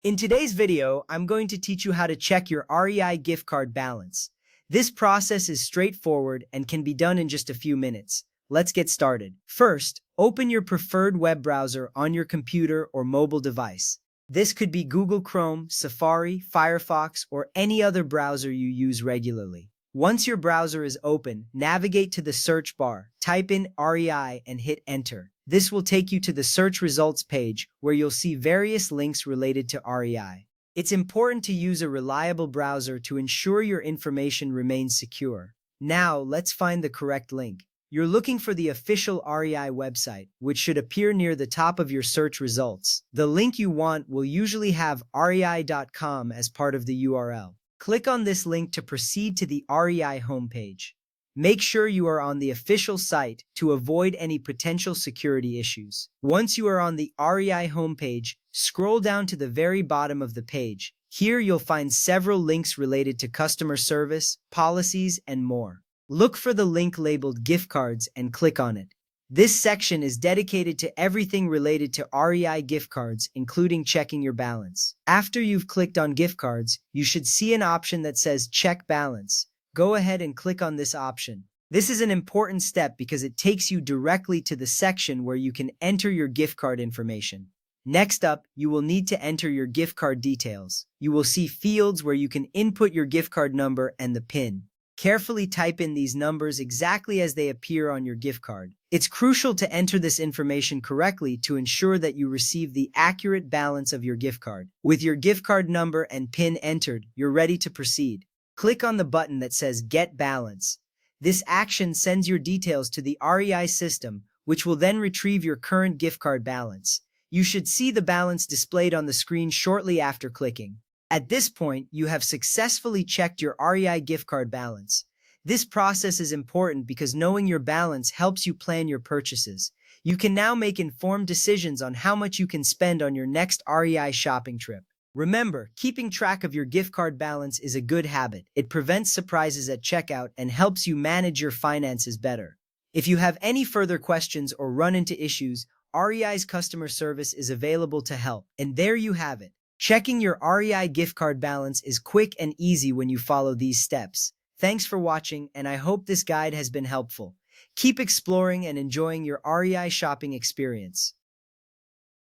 In today's video, I'm going to teach you how to check your REI gift card balance. This process is straightforward and can be done in just a few minutes. Let's get started. First, open your preferred web browser on your computer or mobile device. This could be Google Chrome, Safari, Firefox, or any other browser you use regularly. Once your browser is open, navigate to the search bar, type in REI and hit enter. This will take you to the search results page where you'll see various links related to REI. It's important to use a reliable browser to ensure your information remains secure. Now, let's find the correct link. You're looking for the official REI website, which should appear near the top of your search results. The link you want will usually have rei.com as part of the URL. Click on this link to proceed to the REI homepage. Make sure you are on the official site to avoid any potential security issues. Once you are on the REI homepage, scroll down to the very bottom of the page. Here you'll find several links related to customer service, policies, and more. Look for the link labeled gift cards and click on it. This section is dedicated to everything related to REI gift cards, including checking your balance. After you've clicked on gift cards, you should see an option that says Check Balance. Go ahead and click on this option. This is an important step because it takes you directly to the section where you can enter your gift card information. Next up, you will need to enter your gift card details. You will see fields where you can input your gift card number and the PIN. Carefully type in these numbers exactly as they appear on your gift card. It's crucial to enter this information correctly to ensure that you receive the accurate balance of your gift card. With your gift card number and PIN entered, you're ready to proceed. Click on the button that says Get Balance. This action sends your details to the REI system, which will then retrieve your current gift card balance. You should see the balance displayed on the screen shortly after clicking. At this point, you have successfully checked your REI gift card balance. This process is important because knowing your balance helps you plan your purchases. You can now make informed decisions on how much you can spend on your next REI shopping trip. Remember, keeping track of your gift card balance is a good habit. It prevents surprises at checkout and helps you manage your finances better. If you have any further questions or run into issues, REI's customer service is available to help. And there you have it. Checking your REI gift card balance is quick and easy when you follow these steps. Thanks for watching, and I hope this guide has been helpful. Keep exploring and enjoying your REI shopping experience.